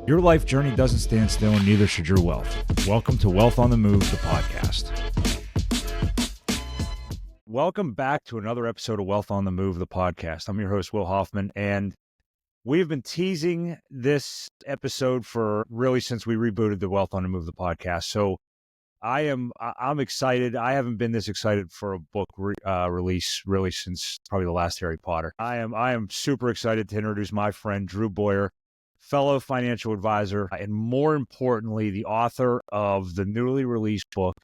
Your life journey doesn't stand still, and neither should your wealth. Welcome to Wealth on the Move, the podcast. Welcome back to another episode of Wealth on the Move, the podcast. I'm your host, Will Hoffman, and we've been teasing this episode for really since we rebooted the Wealth on the Move, the podcast. So I'm excited. I haven't been this excited for a book release really since probably the last Harry Potter. I am super excited to introduce my friend Drew Boyer, fellow financial advisor, and more importantly, the author of the newly released book,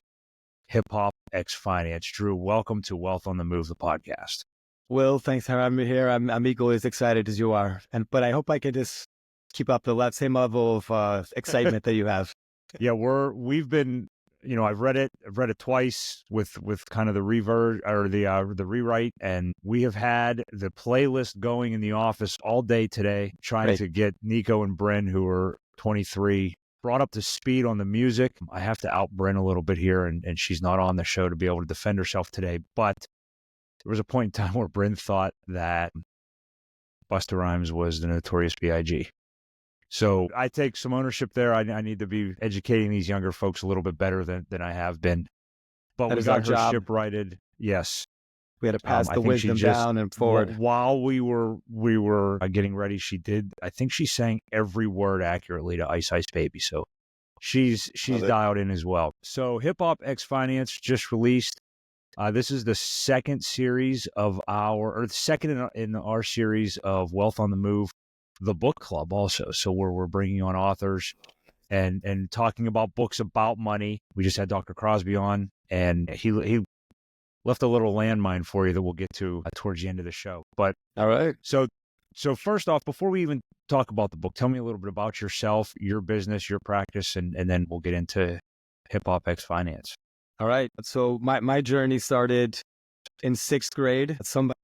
Hip Hop X Finance. Drew, welcome to Wealth on the Move, the podcast. Will, thanks for having me here. I'm equally as excited as you are, but I hope I can just keep up the same level of excitement that you have. Yeah, we've been. I've read it twice with kind of the the rewrite, and we have had the playlist going in the office all day today, trying to get Nico and Bryn, who are 23, brought up to speed on the music. I have to out Bryn a little bit here, and she's not on the show to be able to defend herself today, but there was a point in time where Bryn thought that Busta Rhymes was the Notorious B.I.G. So I take some ownership there. I need to be educating these younger folks a little bit better than I have been. But we got her ship righted. Yes. We had to pass the wisdom down and forward. While we were getting ready, I think she sang every word accurately to Ice Ice Baby. So she's dialed in as well. So Hip Hop X Finance just released. This is the second series of second in our series of Wealth on the Move, the book club also. So we're bringing on authors and talking about books about money. We just had Dr. Crosby on, and he left a little landmine for you that we'll get to towards the end of the show. But all right. So first off, before we even talk about the book, tell me a little bit about yourself, your business, your practice, and then we'll get into Hip Hop X Finance. All right. So my journey started in 6th grade. Somebody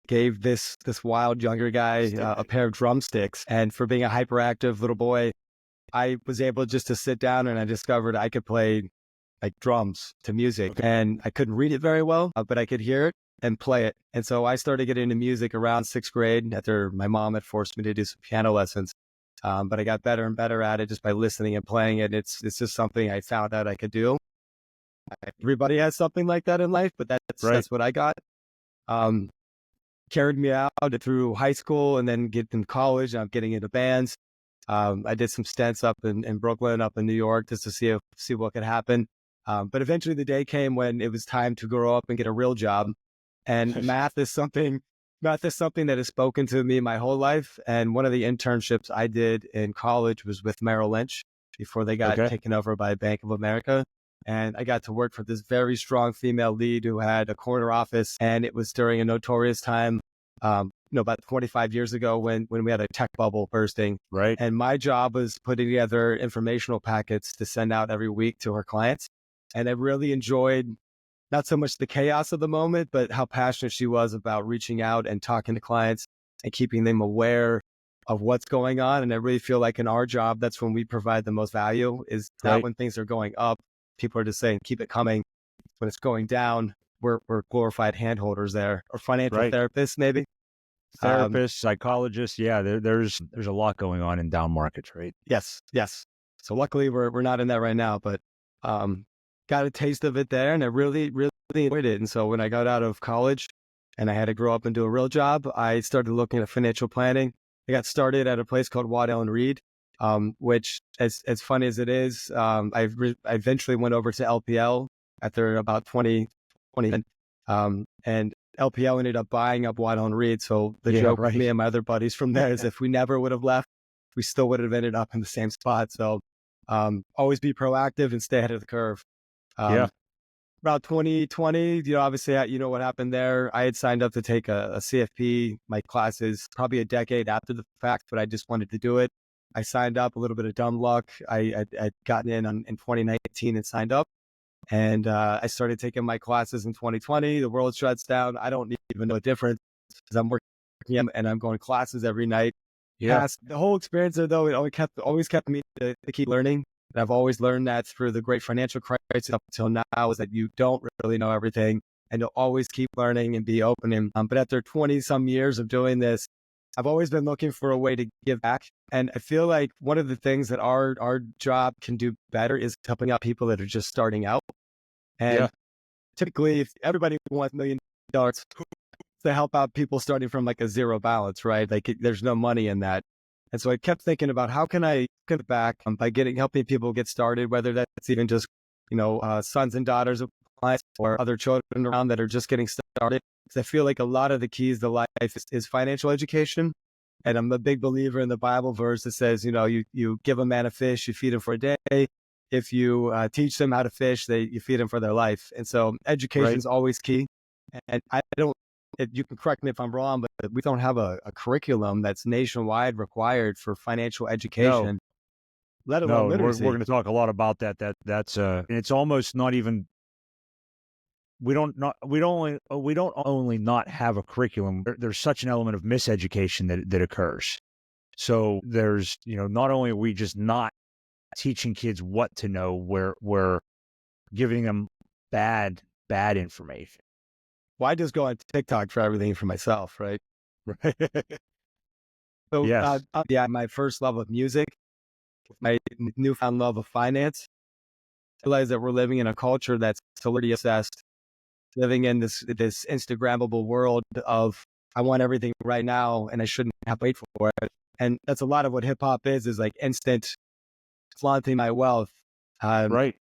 gave this wild younger guy a pair of drumsticks. And for being a hyperactive little boy, I was able just to sit down, and I discovered I could play like drums to music. Okay. And I couldn't read it very well, but I could hear it and play it. And so I started getting into music around 6th grade after my mom had forced me to do some piano lessons. But I got better and better at it just by listening and playing it. It's just something I found out I could do. Everybody has something like that in life, but that's what I got. Carried me out through high school, and then get in college. I'm getting into bands. I did some stints up in Brooklyn, up in New York, just to see what could happen. But eventually the day came when it was time to grow up and get a real job. And math is something that has spoken to me my whole life. And one of the internships I did in college was with Merrill Lynch before they got taken over by Bank of America. And I got to work for this very strong female lead who had a corner office. And it was during a notorious time, about 25 years ago when we had a tech bubble bursting. Right. And my job was putting together informational packets to send out every week to her clients. And I really enjoyed not so much the chaos of the moment, but how passionate she was about reaching out and talking to clients and keeping them aware of what's going on. And I really feel like in our job, that's when we provide the most value, is not when things are going up. People are just saying, keep it coming. When it's going down, we're glorified handholders there, or financial therapists, maybe. Therapists, psychologists. Yeah, there's a lot going on in down markets, right? Yes. So luckily we're not in that right now, but got a taste of it there, and I really, really enjoyed it. And so when I got out of college and I had to grow up and do a real job, I started looking at financial planning. I got started at a place called Waddell and Reed. Which, as funny as it is, I eventually went over to LPL after about 2020, and LPL ended up buying up Waddell and Reed. So the joke with me and my other buddies from there is if we never would have left, we still would have ended up in the same spot. So always be proactive and stay ahead of the curve. About 2020, obviously, what happened there. I had signed up to take a CFP, my classes, probably a decade after the fact, but I just wanted to do it. I signed up, a little bit of dumb luck. I'd gotten in 2019 and signed up. And I started taking my classes in 2020. The world shuts down. I don't even know the difference because I'm working and I'm going to classes every night. Yeah. The whole experience there, though, it always kept me to keep learning. And I've always learned that through the great financial crisis up until now, is that you don't really know everything, and you'll always keep learning and be open. But after 20 some years of doing this, I've always been looking for a way to give back. And I feel like one of the things that our job can do better is helping out people that are just starting out. Yeah. And typically, if everybody wants $1 million to help out people starting from like a zero balance, right? Like there's no money in that. And so I kept thinking about how can I give back by helping people get started, whether that's even just, sons and daughters of clients or other children around that are just getting started. Because I feel like a lot of the keys to life is financial education. And I'm a big believer in the Bible verse that says, you give a man a fish, you feed him for a day. If you teach them how to fish, you feed them for their life. And so education is always key. And you can correct me if I'm wrong, but we don't have a curriculum that's nationwide required for financial No, education, let alone no, and we're literacy. going to talk a lot about that. That's and it's almost not even. We don't only not have a curriculum. There's such an element of miseducation that occurs. So there's, not only are we just not teaching kids what to know, we're giving them bad information. Well, I just go on TikTok for everything for myself, right? Right. So, Yes. my first love of music, my newfound love of finance, I realize that we're living in a culture that's celebrity obsessed, living in this Instagrammable world of I want everything right now and I shouldn't have to wait for it. And that's a lot of what hip hop is like instant flaunting my wealth. Right.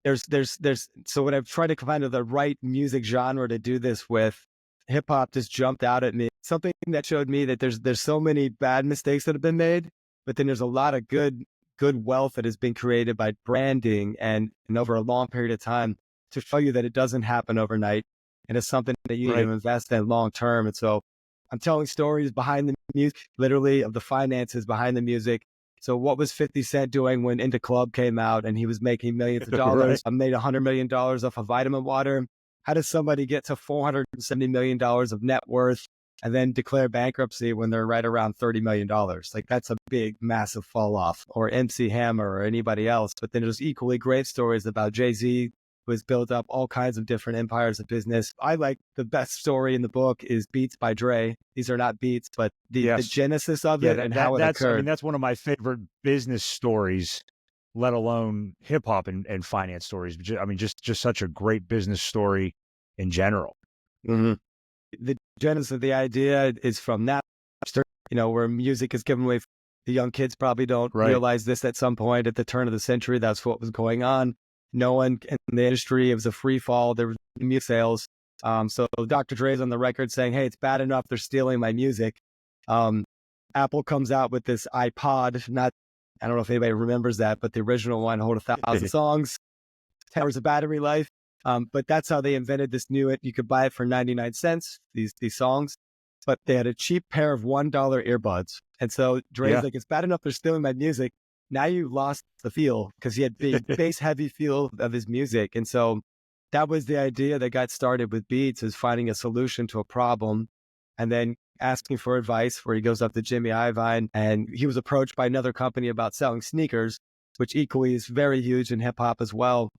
So when I've tried to find the right music genre to do this with, hip hop just jumped out at me. Something that showed me that there's so many bad mistakes that have been made, but then there's a lot of good wealth that has been created by branding and over a long period of time to show you that it doesn't happen overnight. And it's something that you need to invest in long term. And so I'm telling stories behind the music, literally of the finances behind the music. So what was 50 Cent doing when Into Club came out and he was making millions of dollars? I made $100 million off of vitamin water. How does somebody get to $470 million of net worth and then declare bankruptcy when they're right around $30 million? Like that's a big, massive fall off. Or MC Hammer or anybody else. But then there's equally great stories about Jay-Z, who has built up all kinds of different empires of business. I like the best story in the book is Beats by Dre. These are not beats, but the genesis of it and how it occurred. I mean, that's one of my favorite business stories, let alone hip hop and finance stories. I mean, just such a great business story in general. Mm-hmm. The genesis of the idea is from Napster, where music is given away. The young kids probably don't realize this at some point at the turn of the century. That's what was going on. No one in the industry, it was a free fall. There was music sales. So Dr. Dre's on the record saying, hey, it's bad enough they're stealing my music. Apple comes out with this iPod, I don't know if anybody remembers that, but the original one, hold 1,000 songs, 10 hours of battery life. But that's how they invented this you could buy it for 99 cents, these songs, but they had a cheap pair of $1 earbuds. And so Dre's like, it's bad enough they're stealing my music. Now you lost the feel because he had big bass heavy feel of his music. And so that was the idea that got started with Beats, is finding a solution to a problem and then asking for advice, where he goes up to Jimmy Iovine, and he was approached by another company about selling sneakers, which equally is very huge in hip hop as well.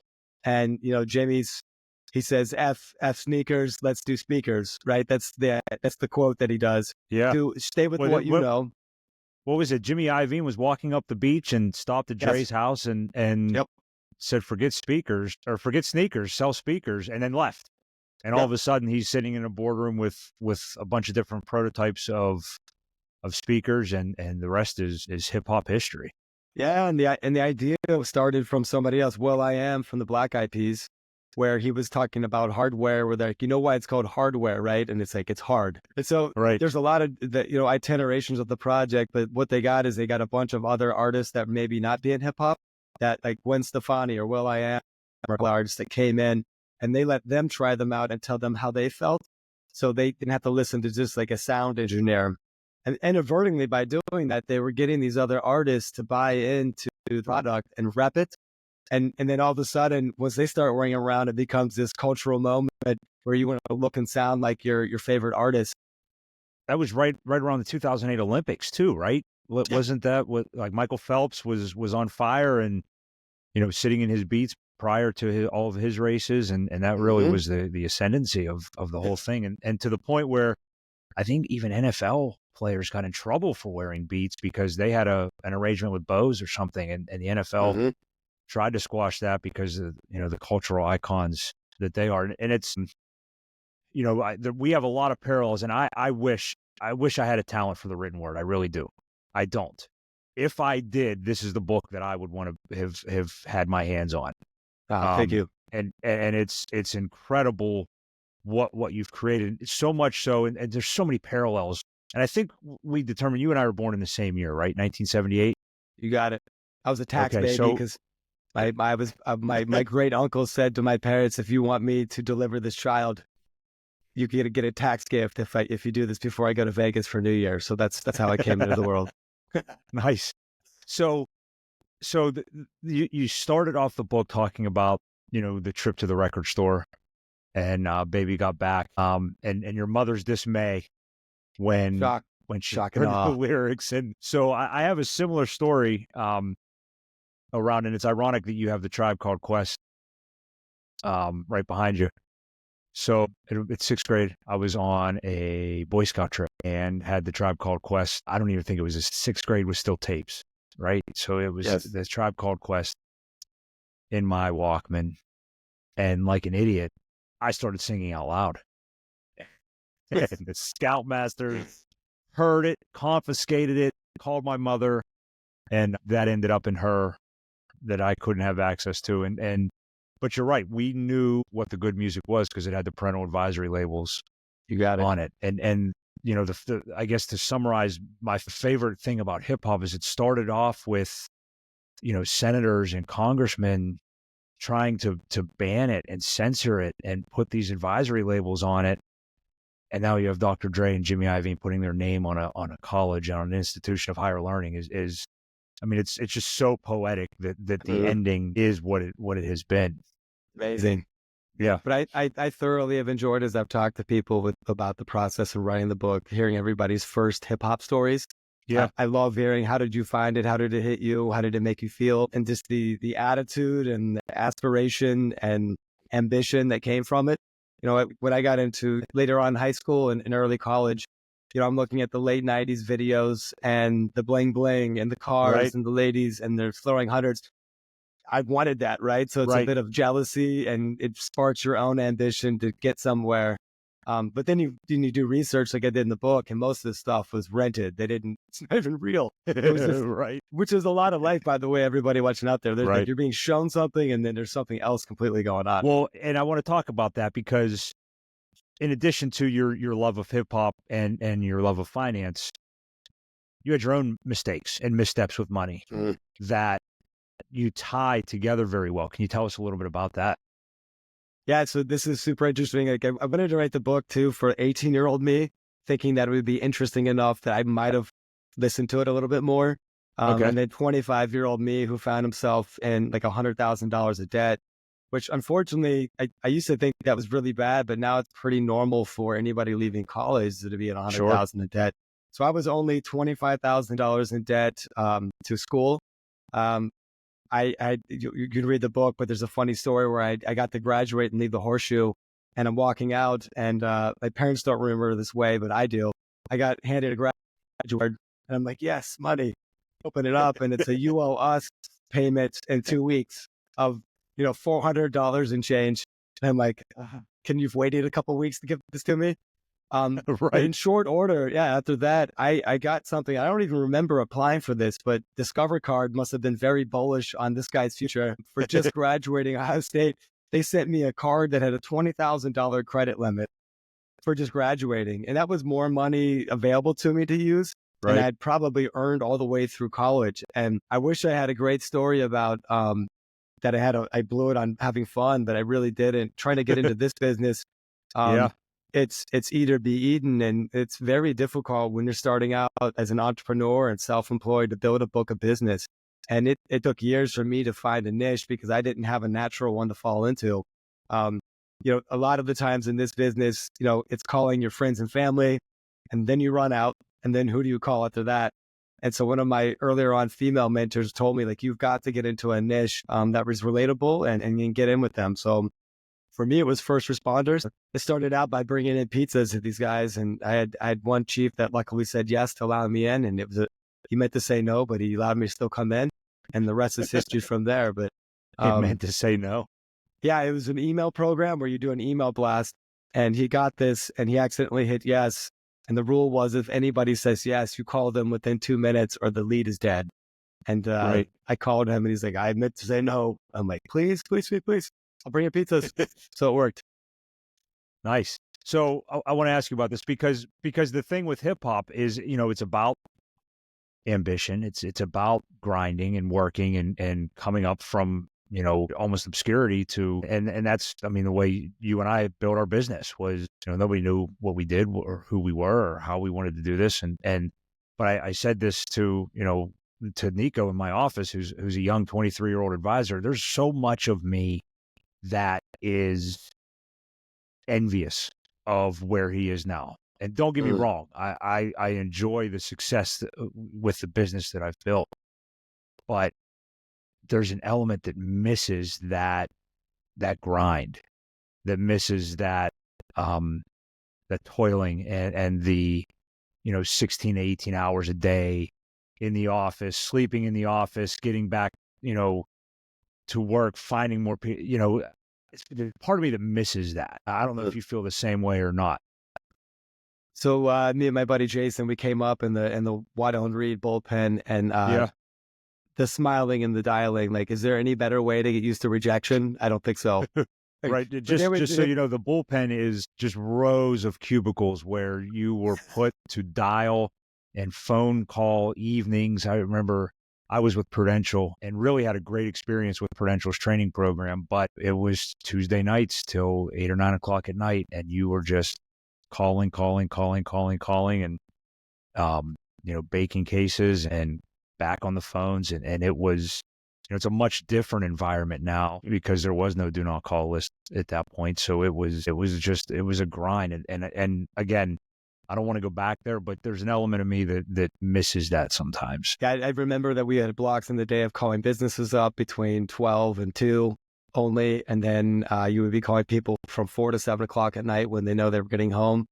And, he says, F sneakers, let's do speakers, right? That's the quote that he does. Yeah. Stay with what you know. What was it? Jimmy Iovine was walking up the beach and stopped at Dre's house and said, forget sneakers, sell speakers, and then left. And all of a sudden he's sitting in a boardroom with a bunch of different prototypes of speakers, and the rest is hip hop history. Yeah, and the idea started from somebody else, Will I Am from the Black Eyed Peas, where he was talking about hardware, where they're like, why it's called hardware, right? And it's like, it's hard. And so there's a lot of itinerations of the project, but what they got is they got a bunch of other artists that maybe not be in hip hop, that like Gwen Stefani or Will I Am, or artists that came in, and they let them try them out and tell them how they felt. So they didn't have to listen to just like a sound engineer. And inadvertently, by doing that, they were getting these other artists to buy into the product and rep it. And then all of a sudden, once they start wearing around, it becomes this cultural moment where you want to look and sound like your favorite artist. That was right around the 2008 Olympics too, right? Wasn't that what, like, Michael Phelps was on fire and, sitting in his Beats prior to all of his races. And that really was the ascendancy of the whole thing. And to the point where I think even NFL players got in trouble for wearing beats because they had an arrangement with Bose or something, and the NFL tried to squash that because of, the cultural icons that they are. And it's, we have a lot of parallels, and I wish I had a talent for the written word. I really do. I don't. If I did, this is the book that I would want to have had my hands on. Thank you. And it's incredible what you've created. It's so much so, and there's so many parallels. And I think we determined you and I were born in the same year, right? 1978. You got it. I was a tax Okay, baby because my great uncle said to my parents, if you want me to deliver this child, you get a tax gift if you do this before I go to Vegas for New Year. So that's how I came into the world. Nice. So you started off the book talking about, the trip to the record store and baby got back, and your mother's dismay when she Shock heard and awe. the lyrics. And so I have a similar story around, and it's ironic that you have the Tribe Called Quest right behind you. So it's sixth grade. I was on a Boy Scout trip and had the Tribe Called Quest. I don't even think it was sixth grade was still tapes, right? So it was the Tribe Called Quest in my Walkman. And like an idiot, I started singing out loud. And the Scoutmaster heard it, confiscated it, called my mother, and that ended up in her that I couldn't have access to. But you're right. We knew what the good music was because it had the parental advisory labels on it. And I guess to summarize, my favorite thing about hip hop is it started off with, senators and congressmen trying to ban it and censor it and put these advisory labels on it. And now you have Dr. Dre and Jimmy Iovine putting their name on a college, on an institution of higher learning is I mean, it's just so poetic that the ending is what it has been. Amazing. Yeah. But I thoroughly have enjoyed, as I've talked to people about the process of writing the book, hearing everybody's first hip hop stories. Yeah. I love hearing, how did you find it? How did it hit you? How did it make you feel? And just the attitude and the aspiration and ambition that came from it. When I got into later on high school and early college, I'm looking at the late 90s videos and the bling bling and the cars and the ladies, and they're throwing hundreds. I wanted that, right? So it's a bit of jealousy, and it sparks your own ambition to get somewhere. But then you do research like I did in the book, and most of the stuff was rented. It's not even real. It was just, which is a lot of life, by the way, everybody watching out there. Like you're being shown something, and then there's something else completely going on. Well, and I want to talk about that because in addition to your love of hip hop and your love of finance, you had your own mistakes and missteps with money that you tie together very well. Can you tell us a little bit about that? Yeah, so this is super interesting. Like, I wanted to write the book too for 18-year-old me, thinking that it would be interesting enough that I might have listened to it a little bit more. And then 25-year-old me who found himself in like $100,000 of debt, which unfortunately I used to think that was really bad, but now it's pretty normal for anybody leaving college to be at $100,000 in debt. So I was only $25,000 in debt to school. You can read the book, but there's a funny story where I got to graduate and leave the horseshoe, and I'm walking out, and my parents don't remember this way, but I do. I got handed a graduate, and I'm like, yes, money. Open it up, and it's a you owe us payment in 2 weeks of $400 and change. And I'm like, can you wait a couple of weeks to give this to me? In short order, after that, I got something. I don't even remember applying for this, but Discover Card must have been very bullish on this guy's future for just graduating Ohio State. They sent me a card that had a $20,000 credit limit for just graduating. And that was more money available to me to use. And I'd probably earned all the way through college. And I wish I had a great story about that I blew it on having fun, but I really didn't. Trying to get into this business. It's eat or be eaten, and it's very difficult when you're starting out as an entrepreneur and self-employed to build a book of business. And it took years for me to find a niche because I didn't have a natural one to fall into. A lot of the times in this business, it's calling your friends and family, and then you run out, and then who do you call after that? And so one of my earlier on female mentors told me, like, you've got to get into a niche that was relatable and get in with them. So For me, it was first responders. I started out by bringing in pizzas to these guys, and I had one chief that luckily said yes to allowing me in, and he meant to say no, but he allowed me to still come in, and the rest is history from there. But It meant to say no. yeah, it was an email program where you do an email blast, and he got this, and he accidentally hit yes. And the rule was if anybody says yes, you call them within 2 minutes or the lead is dead. And Right. I called him, and he's like, I meant to say no. I'm like, please, please, please, please. I'll bring you pizzas. So it worked. Nice. So I want to ask you about this because the thing with hip hop is, it's about ambition. It's about grinding and working and coming up from, almost obscurity to, and that's, I mean, the way you and I built our business was, nobody knew what we did or who we were or how we wanted to do this. But I said this to, to Nico in my office, who's a young 23-year-old advisor. There's so much of me that is envious of where he is now. And don't get me wrong, I enjoy the success with the business that I've built, but there's an element that misses that grind, that misses that toiling and the 16 to 18 hours a day in the office, sleeping in the office, getting back to work, finding more people. There's part of me that misses that. I don't know if you feel the same way or not. So me and my buddy Jason, we came up in the Waddell and Reed bullpen, and the smiling and the dialing. Like, is there any better way to get used to rejection? I don't think so. Right. Just so you know, the bullpen is just rows of cubicles where you were put to dial and phone call evenings. I remember I was with Prudential and really had a great experience with Prudential's training program, but it was Tuesday nights till 8 or 9 o'clock at night, and you were just calling, and baking cases and back on the phones, and it was, it's a much different environment now because there was no do not call list at that point. So it was a grind, and again, I don't want to go back there, but there's an element of me that misses that sometimes. Yeah, I remember that we had blocks in the day of calling businesses up between 12 and 2 only, and then you would be calling people from 4 to 7 o'clock at night when they know they were getting home.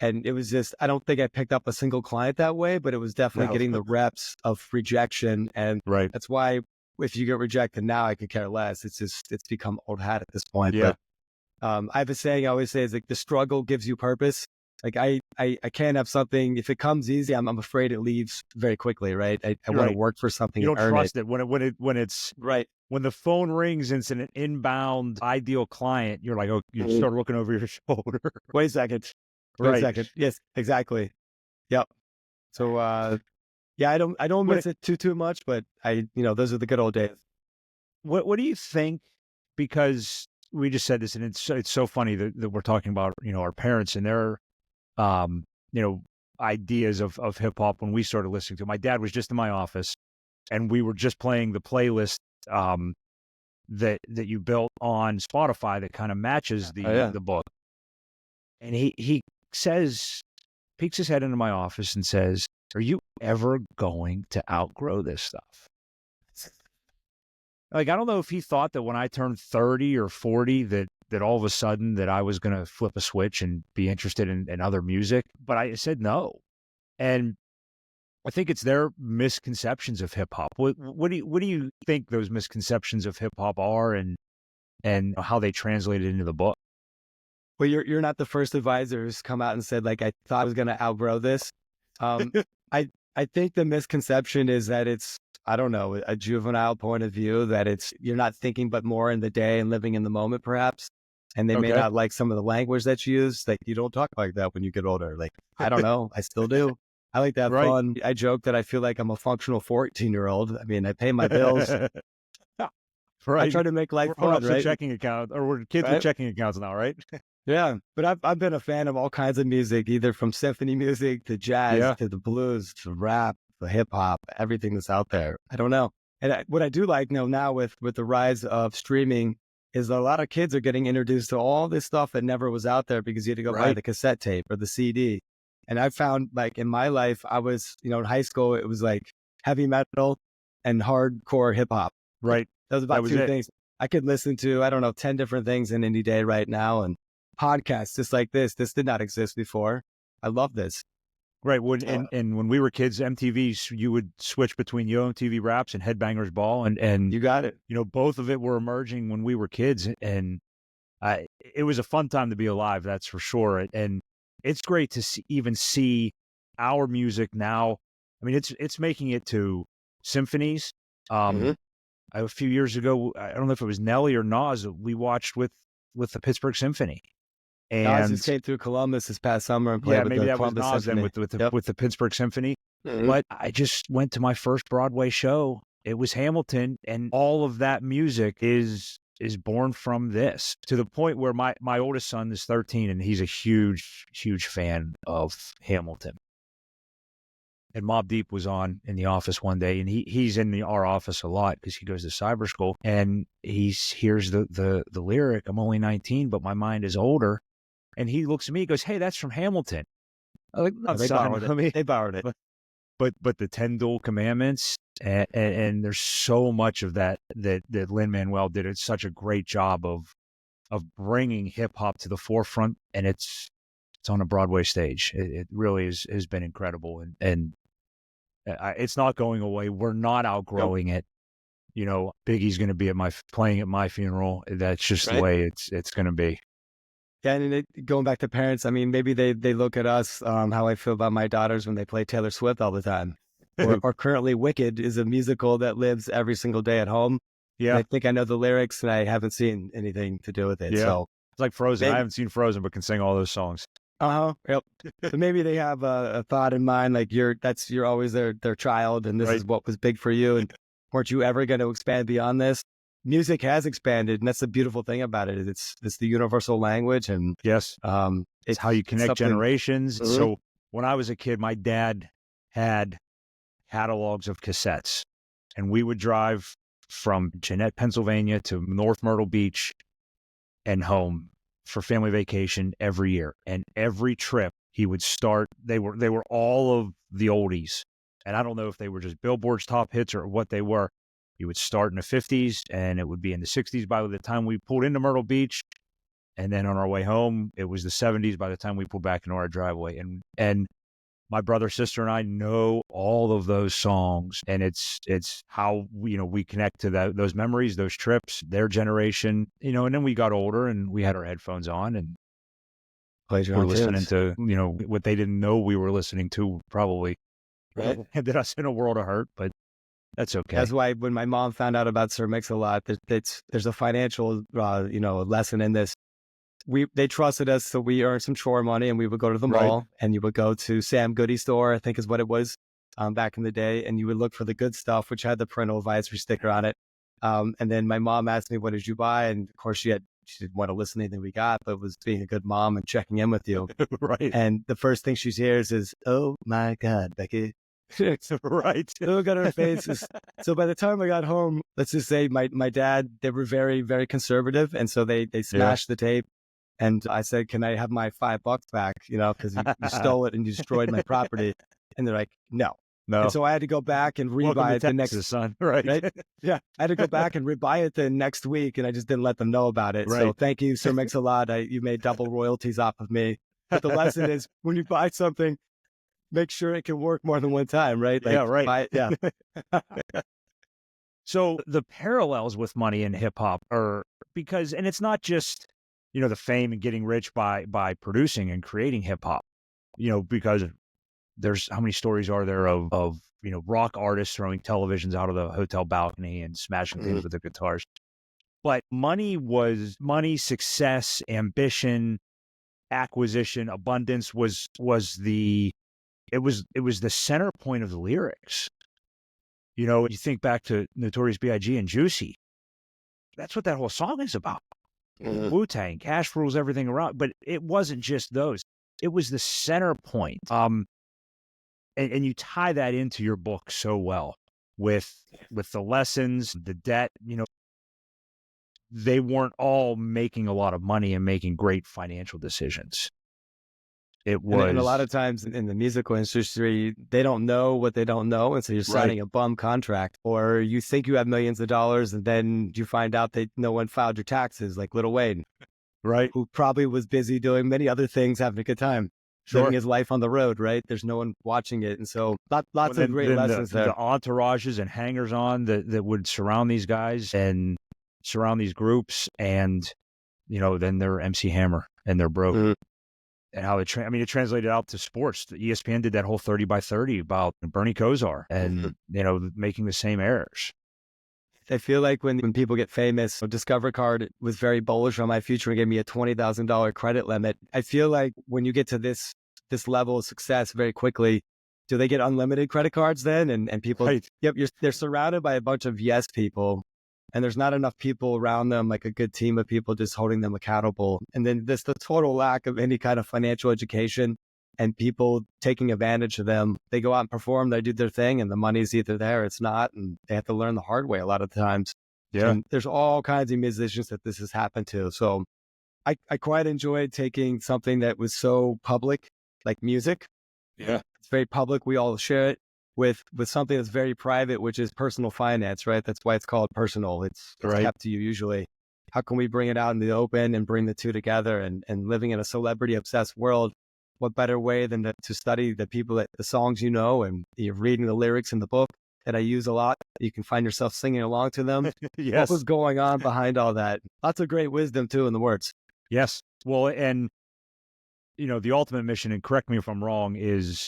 And it was just, I don't think I picked up a single client that way, but it was definitely getting the reps of rejection. And that's why if you get rejected now, I could care less. It's become old hat at this point. Yeah. But I have a saying I always say is like, the struggle gives you purpose. Like I can't have something, if it comes easy, I'm afraid it leaves very quickly, right? I want to work for something. You don't and earn trust it when it's right. When the phone rings and it's an inbound ideal client, you're like, oh, you start looking over your shoulder. Wait a second. Wait a second. Yes, exactly. Yep. So yeah, I don't miss it too much, but those are the good old days. What do you think? Because we just said this, and it's so funny that we're talking about our parents and their ideas of hip hop when we started listening to it. My dad was just in my office, and we were just playing the playlist that you built on Spotify that kind of matches the book. And he says, peeks his head into my office and says, "Are you ever going to outgrow this stuff?" Like, I don't know if he thought that when I turned 30 or 40 that all of a sudden that I was going to flip a switch and be interested in other music, but I said no. And I think it's their misconceptions of hip hop. What do you think those misconceptions of hip hop are, and how they translate it into the book? Well, you're not the first advisor who's come out and said, like, I thought I was going to outgrow this. I think the misconception is that it's, I don't know, a juvenile point of view, that you're not thinking but more in the day and living in the moment, perhaps. And they may not like some of the language that you use. Like, you don't talk like that when you get older. Like, I don't know. I still do. I like to have fun. I joke that I feel like I'm a functional 14-year-old. I mean, I pay my bills. I try to make life fun, right? Checking account, or we're kids with checking accounts now, right? Yeah, but I've been a fan of all kinds of music, either from symphony music to jazz to the blues to rap, to hip hop, everything that's out there. I don't know. And what I do like now with the rise of streaming is a lot of kids are getting introduced to all this stuff that never was out there because you had to go buy the cassette tape or the CD. And I found, like, in my life, I was, in high school, it was like heavy metal and hardcore hip hop. Right. That was about two things. I could listen to, I don't know, 10 different things in any day right now, and podcasts just like this. This did not exist before. I love this. Right. And when we were kids, MTV, you would switch between Yo MTV Raps and Headbangers Ball, and You got it. both of it were emerging when we were kids, and it was a fun time to be alive, that's for sure. And it's great to even see our music now. I mean, it's making it to symphonies. Mm-hmm. A few years ago, I don't know if it was Nelly or Nas, we watched with the Pittsburgh Symphony. Nas And just came through Columbus this past summer and played yeah, with maybe the that was Columbus Nas then Symphony. with the Pittsburgh Symphony. Mhm. But I just went to my first Broadway show. It was Hamilton, and all of that music is born from this, to the point where my oldest son is 13, and he's a huge fan of Hamilton. And Mobb Deep was on in the office one day, and he's in our office a lot because he goes to cyber school, and he hears the lyric, "I'm only 19, but my mind is older." And he looks at me, he goes, "Hey, that's from Hamilton." I'm like, "No, They son, borrowed I mean, it. They borrowed it. but the 10 Dual Commandments, and there's so much of that Lin-Manuel did such a great job of bringing hip hop to the forefront, and it's on a Broadway stage. It really has been incredible, and it's not going away. We're not outgrowing it. Biggie's going to be playing at my funeral. That's just the way it's going to be. Yeah, and going back to parents, I mean, maybe they look at us, how I feel about my daughters when they play Taylor Swift all the time. Or currently Wicked is a musical that lives every single day at home. Yeah. And I think I know the lyrics, and I haven't seen anything to do with it. Yeah. So it's like Frozen. maybe, I haven't seen Frozen, but can sing all those songs. Yep. So maybe they have a thought in mind, like you're always their child, and this is what was big for you, and weren't you ever going to expand beyond this? Music has expanded, and that's the beautiful thing about it. It's the universal language, and yes, it's how you connect generations. Mm-hmm. So when I was a kid, my dad had catalogs of cassettes, and we would drive from Jeanette, Pennsylvania to North Myrtle Beach and home for family vacation every year. And every trip he would start, they were all of the oldies. And I don't know if they were just Billboard's top hits or what they were. You would start in the 50s, and it would be in the 60s by the time we pulled into Myrtle Beach. And then on our way home, it was the 70s by the time we pulled back into our driveway. And my brother, sister, and I know all of those songs, and it's how we connect to those memories, those trips, their generation, and then we got older and we had our headphones on and we're listening to what they didn't know we were listening to, probably ended us in a world of hurt, but that's okay. That's why when my mom found out about Sir Mix-a-Lot, there's a financial lesson in this. They trusted us, so we earned some chore money, and we would go to the mall, and you would go to Sam Goody store, I think is what it was, back in the day, and you would look for the good stuff, which had the parental advisory sticker on it. And then my mom asked me, "What did you buy?" And of course, she didn't want to listen to anything we got, but was being a good mom and checking in with you. Right. And the first thing she hears is, "Oh my God, Becky." Right. Look at her faces. So by the time I got home, let's just say my dad, they were very, very conservative, and so they smashed the tape. And I said, "Can I have my $5 back? Because you stole it and you destroyed my property." And they're like, "No." And so I had to go back and rebuy it the next son. Right. Yeah. I had to go back and rebuy it the next week, and I just didn't let them know about it. So thank you, Sir Mix-a-Lot. You made double royalties off of me. But the lesson is, when you buy something, make sure it can work more than one time, right? So the parallels with money in hip hop are and it's not just the fame and getting rich by producing and creating hip hop, because there's, how many stories are there of rock artists throwing televisions out of the hotel balcony and smashing things with their guitars. But money, success, ambition, acquisition, abundance was the center point of the lyrics. You think back to Notorious B.I.G. and Juicy. That's what that whole song is about. Wu-Tang, cash rules everything around. But it wasn't just those. It was the center point. And you tie that into your book so well with the lessons, the debt. They weren't all making a lot of money and making great financial decisions. It And a lot was of times in the musical industry, they don't know what they don't know. And so you're right, signing a bum contract, or you think you have millions of dollars and then you find out that no one filed your taxes, like Lil Wayne, right, who probably was busy doing many other things, having a good time, living sure. his life on the road, right? There's no one watching it. And so Well, lots of great then the lessons there. entourages and hangers on that would surround these guys and surround these groups, and then they're MC Hammer and they're broke. Mhm. And how it translated out to sports. The ESPN did that whole 30 by 30 about Bernie Kosar and making the same errors. I feel like when people get famous, so Discover Card was very bullish on my future and gave me a $20,000 credit limit. I feel like when you get to this level of success very quickly, do they get unlimited credit cards then? And people, Right. yep, they're surrounded by a bunch of yes people, and there's not enough people around them, like a good team of people just holding them accountable. And then the total lack of any kind of financial education and people taking advantage of them. They go out and perform, they do their thing, and the money's either there or it's not, and they have to learn the hard way a lot of times. Yeah. And there's all kinds of musicians that this has happened to. So I quite enjoyed taking something that was so public, like music. Yeah. It's very public. We all share it with something that's very private, which is personal finance, right? That's why it's called personal. It's Right. kept to you usually. How can we bring it out in the open and bring the two together? And living in a celebrity obsessed world, what better way than to study the people the songs and you're reading the lyrics in the book that I use a lot. You can find yourself singing along to them. Yes. What was going on behind all that? Lots of great wisdom too in the words. Yes. Well, and the ultimate mission, and correct me if I'm wrong, is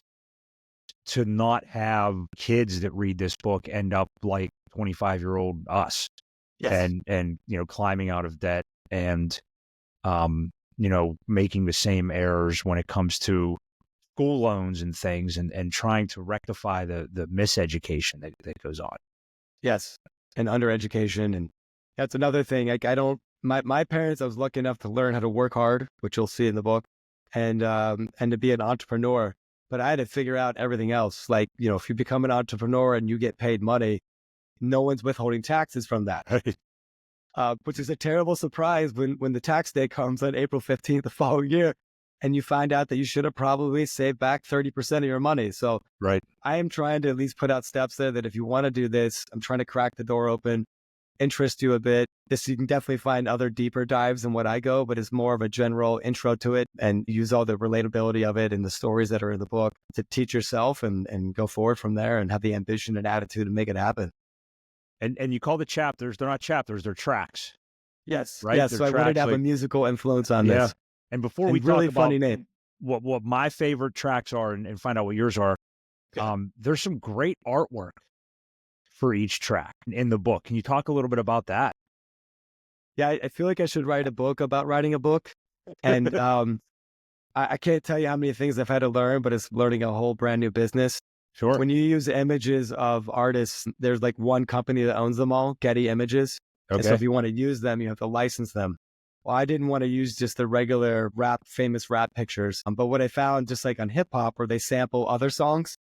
to not have kids that read this book end up like 25-year-old us. Yes. And climbing out of debt and making the same errors when it comes to school loans and things, and trying to rectify the miseducation that goes on. Yes. And undereducation. And that's another thing. Like my parents, I was lucky enough to learn how to work hard, which you'll see in the book, and to be an entrepreneur. But I had to figure out everything else. Like, if you become an entrepreneur and you get paid money, no one's withholding taxes from that. Right. Which is a terrible surprise when the tax day comes on April 15th the following year, and you find out that you should have probably saved back 30% of your money. So Right. I am trying to at least put out steps there that if you want to do this, I'm trying to crack the door open, interest you a bit. You can definitely find other deeper dives in what I go, but it's more of a general intro to it, and use all the relatability of it and the stories that are in the book to teach yourself and go forward from there and have the ambition and attitude to make it happen. And you call the chapters, they're not chapters, they're tracks. Yes. Right? Yes. They're So I wanted to have a like, musical influence on yeah. this. And before And we really talk about funny name. what my favorite tracks are and find out what yours are, there's some great artwork for each track in the book. Can you talk a little bit about that? Yeah, I feel like I should write a book about writing a book. And I can't tell you how many things I've had to learn, but it's learning a whole brand new business. Sure. When you use images of artists, there's like one company that owns them all, Getty Images. And so Okay. if you want to use them, you have to license them. Well, I didn't want to use just the regular famous rap pictures. But what I found, just like on hip hop, where they sample other songs,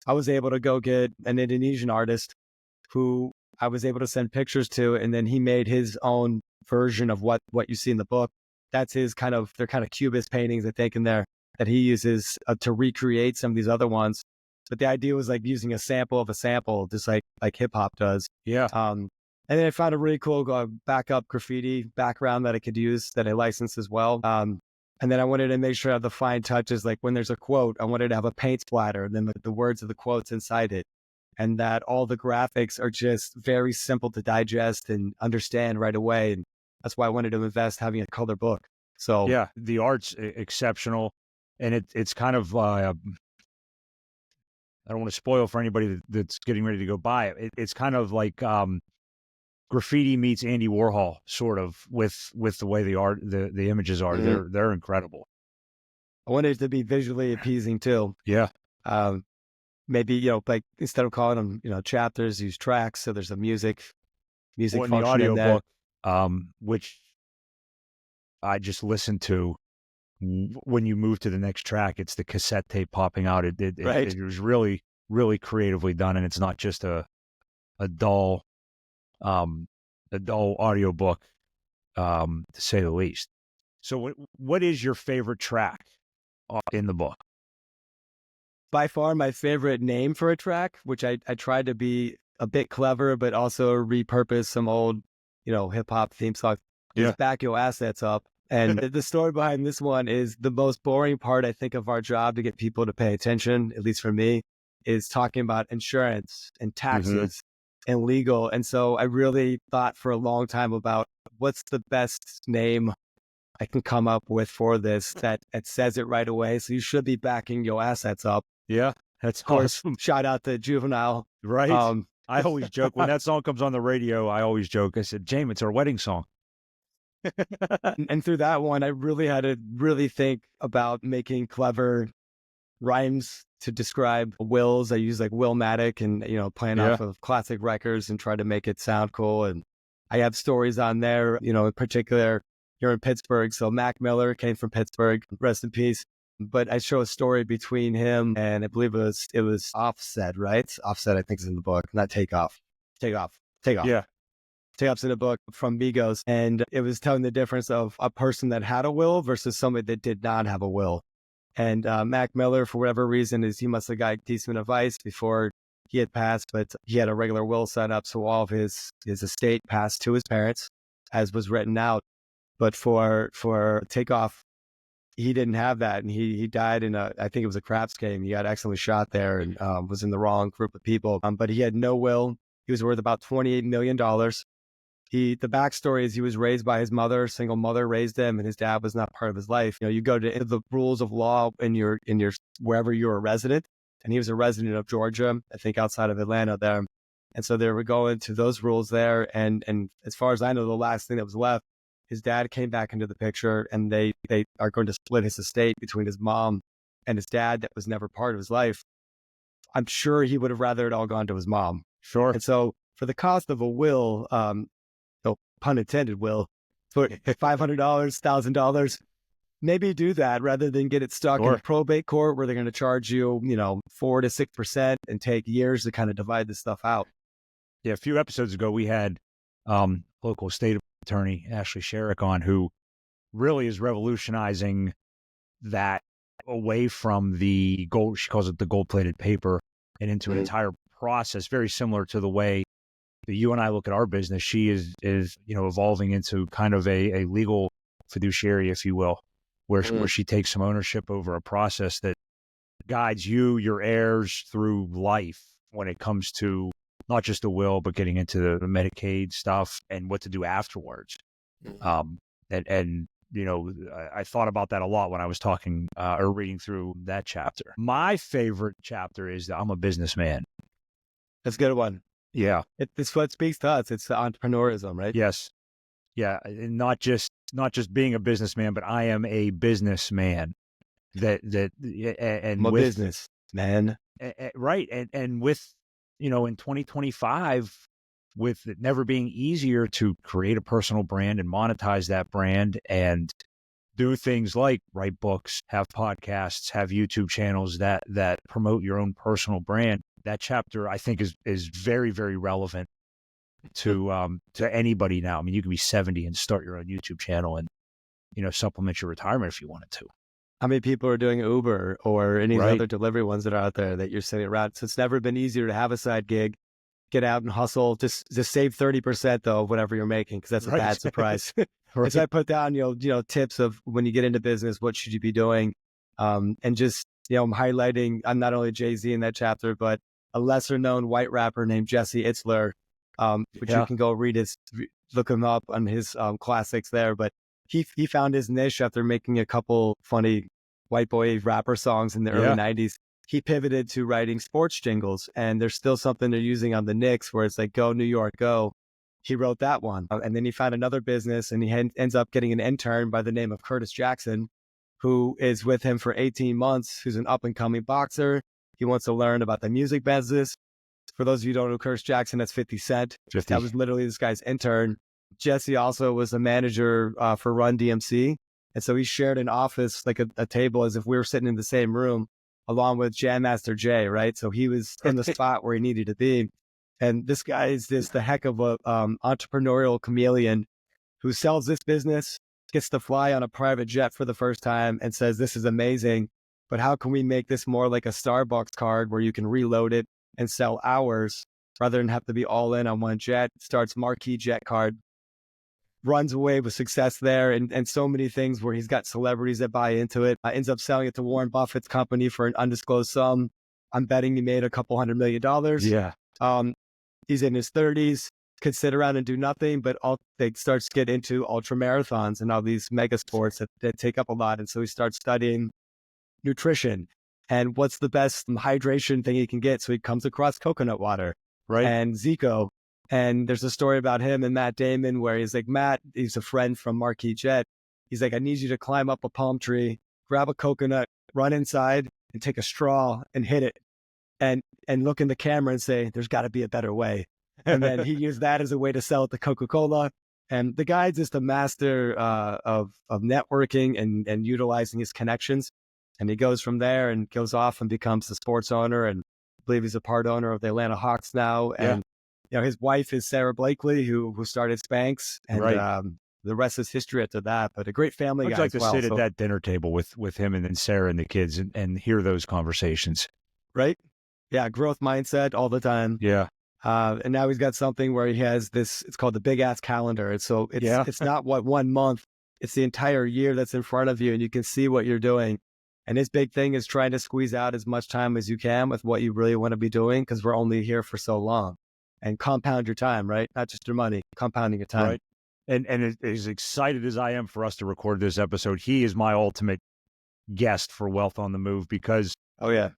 I was able to go get an Indonesian artist who I was able to send pictures to, and then he made his own version of what you see in the book. That's they're kind of cubist paintings, I think, in there that he uses to recreate some of these other ones. But the idea was like using a sample of a sample, just like hip hop does. Yeah. And then I found a really cool backup graffiti background that I could use that I licensed as well. And then I wanted to make sure I have the fine touches, like when there's a quote, I wanted to have a paint splatter and then the words of the quotes inside it. And that all the graphics are just very simple to digest and understand right away. And that's why I wanted to invest having a color book. So yeah, the art's exceptional, and it's kind of I don't want to spoil for anybody that's getting ready to go buy it. It's kind of like graffiti meets Andy Warhol, sort of, with the way the art, the images are. They're incredible. I wanted it to be visually appeasing too. Yeah. Maybe, like instead of calling them, chapters, use tracks. So there's a music Well, in the function audio in there. book, which I just listened to when you move to the next track, it's the cassette tape popping out. Right. It was really, really creatively done, and it's not just a dull audio book, to say the least. So what is your favorite track in the book? By far my favorite name for a track, which I tried to be a bit clever, but also repurpose some old, hip hop theme song, is Yeah. Back Your Assets Up. And the story behind this one is the most boring part, I think, of our job to get people to pay attention, at least for me, is talking about insurance and taxes and legal. And so I really thought for a long time about what's the best name I can come up with for this that it says it right away. So you should be backing your assets up. Yeah. That's Of course, awesome. shout out to Juvenile. Right. I always joke when that song comes on the radio. I always joke. I said, James, it's our wedding song. And through that one, I really had to really think about making clever rhymes to describe wills. I use like Willmatic and, playing off of classic records and try to make it sound cool. And I have stories on there, in particular here in Pittsburgh. So Mac Miller came from Pittsburgh, rest in peace. But I show a story between him and I believe it was Offset, right? Offset, I think, is in the book, not Takeoff. Takeoff. Yeah. Takeoff's in a book from Migos. And it was telling the difference of a person that had a will versus somebody that did not have a will. And Mac Miller, for whatever reason, he must have got decent advice before he had passed, but he had a regular will set up. So all of his estate passed to his parents, as was written out. But for Takeoff, he didn't have that. And he died in I think it was a craps game. He got accidentally shot there and was in the wrong group of people. But he had no will. He was worth about $28 million. The backstory is he was raised by his mother, single mother raised him, and his dad was not part of his life. You go to the rules of law in your wherever you're a resident, and he was a resident of Georgia, I think outside of Atlanta there. And so they were going to those rules there. And as far as I know, the last thing that was left, his dad came back into the picture, and they are going to split his estate between his mom and his dad that was never part of his life. I'm sure he would have rather it all gone to his mom. Sure. And so for the cost of a will, no pun intended, will, for $500, $1,000, maybe do that rather than get it stuck in a probate court where they're going to charge you, 4 to 6% and take years to kind of divide this stuff out. Yeah, a few episodes ago, we had local state attorney Ashley Sherrick on, who really is revolutionizing that away from the gold, she calls it the gold-plated paper, and into an entire process very similar to the way that you and I look at our business. She is evolving into kind of a legal fiduciary, if you will, where she takes some ownership over a process that guides you, your heirs through life when it comes to not just the will, but getting into the Medicaid stuff and what to do afterwards. I thought about that a lot when I was talking or reading through that chapter. My favorite chapter is that I'm a businessman. That's a good one. Yeah. It's what speaks to us. It's the entrepreneurism, right? Yes. Yeah. And not just being a businessman, but I am a businessman and I'm a businessman. Right. And with, in 2025, with it never being easier to create a personal brand and monetize that brand and do things like write books, have podcasts, have YouTube channels that promote your own personal brand. That chapter, I think, is very, very relevant to anybody now. I mean, you could be 70 and start your own YouTube channel and, supplement your retirement if you wanted to. How many people are doing Uber or any of the other delivery ones that are out there that you're sitting around? So it's never been easier to have a side gig, get out and hustle. Just save 30% though of whatever you're making, because that's a bad surprise. So I put down, tips of when you get into business, what should you be doing? And just, I'm highlighting, I'm not only Jay-Z in that chapter, but a lesser known white rapper named Jesse Itzler, which you can go look him up on his classics there. But he found his niche after making a couple funny white boy rapper songs in the early 90s. He pivoted to writing sports jingles, and there's still something they're using on the Knicks where it's like, go New York, go. He wrote that one. And then he found another business, and he ends up getting an intern by the name of Curtis Jackson, who is with him for 18 months, who's an up-and-coming boxer. He wants to learn about the music business. For those of you who don't know Curtis Jackson, that's 50 Cent. 50. That was literally this guy's intern. Jesse also was a manager for Run DMC. And so he shared an office, like a table, as if we were sitting in the same room, along with Jam Master Jay, right? So he was in the spot where he needed to be. And this guy is the heck of a entrepreneurial chameleon who sells this business, gets to fly on a private jet for the first time and says, this is amazing. but how can we make this more like a Starbucks card where you can reload it and sell hours rather than have to be all in on one jet? Starts Marquee Jet Card, runs away with success there, and so many things where he's got celebrities that buy into it. Ends up selling it to Warren Buffett's company for an undisclosed sum. I'm betting he made a couple $100 million. Yeah. He's in his 30s, could sit around and do nothing, but they starts to get into ultra marathons and all these mega sports that take up a lot. And so he starts studying nutrition and what's the best hydration thing he can get. So he comes across coconut water, Right. and Zico. And there's a story about him and Matt Damon where he's like, Matt, he's a friend from Marquee Jet. He's like, I need you to climb up a palm tree, grab a coconut, run inside and take a straw and hit it and look in the camera and say, there's got to be a better way. And then he used that as a way to sell it to Coca-Cola. And the guy's just a master of networking and utilizing his connections. And he goes from there and goes off and becomes the sports owner. And I believe he's a part owner of the Atlanta Hawks now. And his wife is Sarah Blakely, who started Spanx, and the rest is history after that. But a great family guy. I'd like to sit at that dinner table with him and then Sarah and the kids and hear those conversations. Right? Yeah, growth mindset all the time. Yeah. And now he's got something where he has this, it's called the Big Ass Calendar. And so it's not what 1 month, it's the entire year that's in front of you and you can see what you're doing. And his big thing is trying to squeeze out as much time as you can with what you really want to be doing, because we're only here for so long. And compound your time, right? Not just your money, compounding your time. Right. And as excited as I am for us to record this episode, he is my ultimate guest for Wealth on the Move, because we're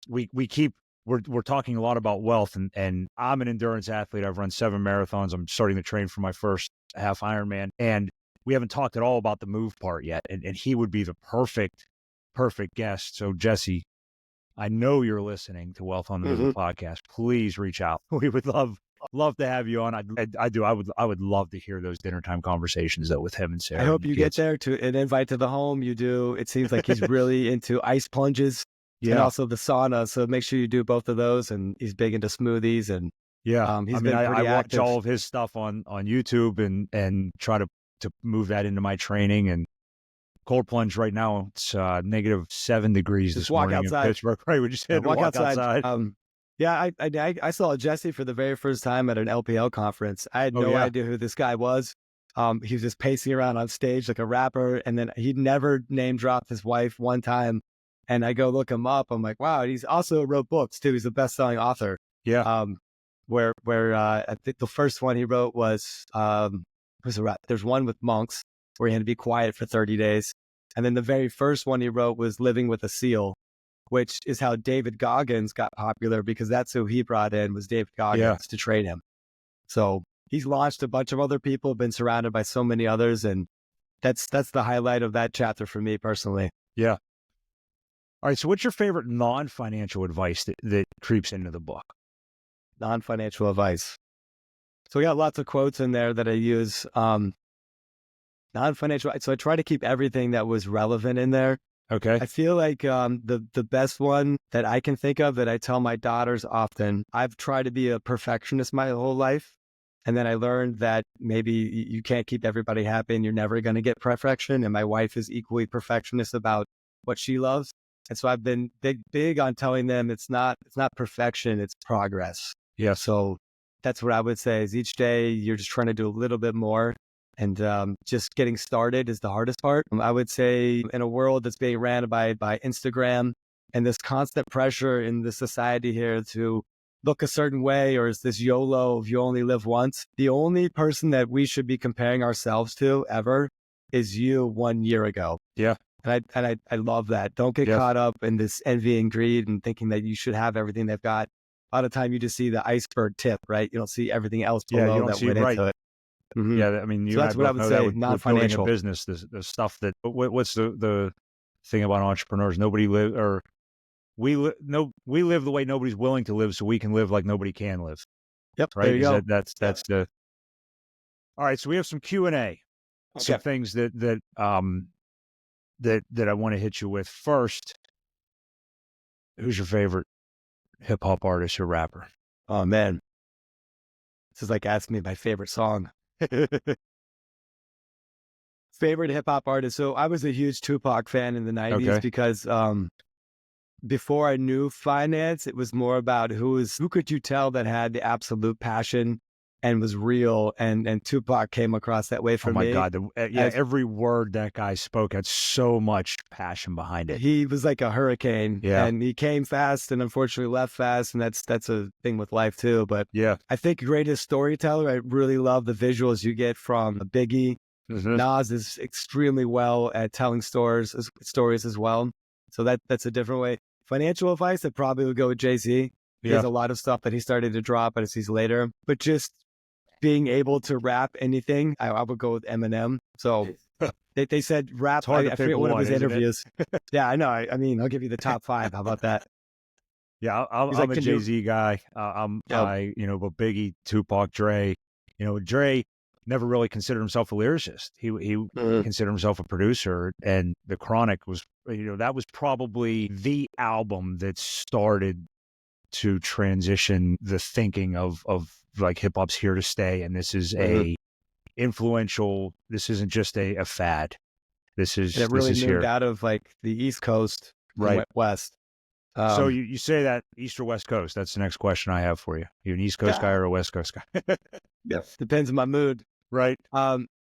talking a lot about wealth, and I'm an endurance athlete. I've run 7 marathons. I'm starting to train for my first half Ironman, and we haven't talked at all about the move part yet. And he would be the perfect guest. So Jesse, I know you're listening to Wealth on the Move podcast. Please reach out. We would love to have you on. I would love to hear those dinner time conversations though with him and Sarah. I hope you get there to an invite to the home. You do. It seems like he's really into ice plunges and also the sauna. So make sure you do both of those. And he's big into smoothies and I watch all of his stuff on YouTube and try to move that into my training. And cold plunge right now, it's -7 degrees this morning outside. in Pittsburgh. Right, we just had to walk outside. I saw Jesse for the very first time at an LPL conference. I had no idea who this guy was. He was just pacing around on stage like a rapper, and then he'd never name dropped his wife one time. And I go look him up. I'm like, wow, he's also wrote books too. He's a best-selling author. Yeah. Where I think the first one he wrote was there's one with monks where he had to be quiet for 30 days. And then the very first one he wrote was Living with a Seal, which is how David Goggins got popular, because that's who he brought in, was David Goggins to train him. So he's launched a bunch of other people, been surrounded by so many others. And that's the highlight of that chapter for me personally. Yeah. All right. So what's your favorite non-financial advice that creeps into the book? Non-financial advice. So we got lots of quotes in there that I use. Non-financial. So I try to keep everything that was relevant in there. Okay. I feel like the best one that I can think of that I tell my daughters often, I've tried to be a perfectionist my whole life. And then I learned that maybe you can't keep everybody happy and you're never going to get perfection. And my wife is equally perfectionist about what she loves. And so I've been big on telling them it's not perfection, it's progress. Yeah. So that's what I would say is each day you're just trying to do a little bit more. And just getting started is the hardest part. I would say in a world that's being ran by Instagram and this constant pressure in the society here to look a certain way, or is this YOLO, if you only live once, the only person that we should be comparing ourselves to ever is you 1 year ago. Yeah. And I love that. Don't get caught up in this envy and greed and thinking that you should have everything they've got. A lot of time you just see the iceberg tip, right? You don't see everything else below that went into it. Mm-hmm. Yeah, I mean, that's what I would say. Non-financial business, the stuff that. What's the thing about entrepreneurs? We live the way nobody's willing to live, so we can live like nobody can live. Yep, right. There you go. That's the. All right, so we have some Q&A, some things that I want to hit you with. First, who's your favorite hip hop artist or rapper? Oh man, this is like asking me my favorite song. Favorite hip hop artist. So I was a huge Tupac fan in the 90s because before I knew finance, it was more about who could you tell that had the absolute passion and was real. And Tupac came across that way Oh for my me. God. Every word that guy spoke had so much passion behind it. He was like a hurricane, Yeah. and he came fast and unfortunately left fast. And that's a thing with life too. But Yeah. I think greatest storyteller, I really love the visuals you get from Biggie. Mhm. Nas is extremely well at telling stories as well. So that's a different way. Financial advice, I probably would go with Jay-Z. He has Yeah. a lot of stuff that he started to drop, but it's later. But just being able to rap anything, I would go with Eminem. So they said rap. It's hard to I pick forget one of one, his isn't it? interviews. Yeah, I know. I mean, I'll give you the top 5. How about that? Yeah, He's I'm like, a can you? Jay-Z guy. Yeah. But Biggie, Tupac, Dre. Dre never really considered himself a lyricist. He Mhm. considered himself a producer, and The Chronic was, that was probably the album that started to transition the thinking of like hip hop's here to stay, and this is Mhm. a influential. This isn't just a fad. This And is it really moved here, out of like the East Coast and right? went west. So you say that East or West Coast? That's the next question I have for you. You an East Coast guy or a West Coast guy? Depends on my mood. Right.